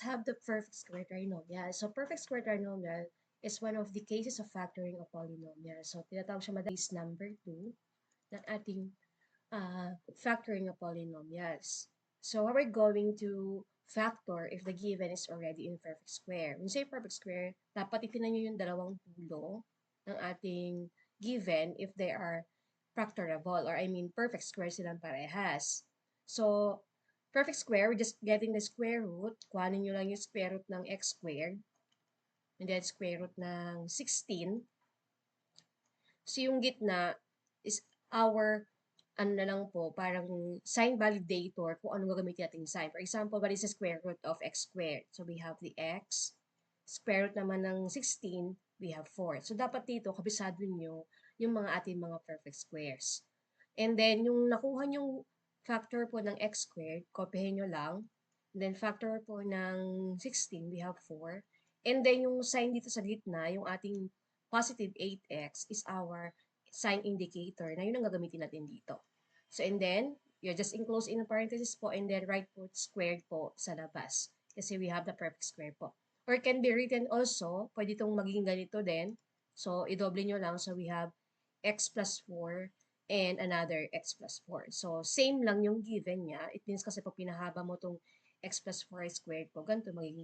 have the perfect square trinomial. So, perfect square trinomial is one of the cases of factoring of polynomial. So, tinatawag siya madalas number 2 ng ating factoring of polynomials. So, how we're going to factor if the given is already in perfect square. When you say perfect square, dapat itinan nyo yung dalawang dulo ng ating given if they are factorable, or I mean perfect square silang parehas. So, perfect square, we're just getting the square root. Kuhanin nyo lang yung square root ng x squared. And then square root ng 16. So, yung gitna is our, ano na lang po, parang sign validator kung ano gagamitin nating sign. For example, what is the square root of x squared? So, we have the x. Square root naman ng 16, we have 4. So, dapat dito, kabisado nyo yung mga ating mga perfect squares. And then, yung nakuha nyong factor po ng x squared, kopyahin nyo lang. And then, factor po ng 16, we have 4. And then, yung sign dito sa gitna, yung ating positive 8x is our sign indicator na yun ang gagamitin natin dito. So, and then, you just enclose in parenthesis po and then write po squared po sa labas. Kasi we have the perfect square po. Or can be written also, pwede itong maging ganito din. So, i-double nyo lang. So, we have x plus 4 and another x plus 4. So, same lang yung given niya. It means kasi pag pinahaba mo itong x plus 4 squared po, ganito magiging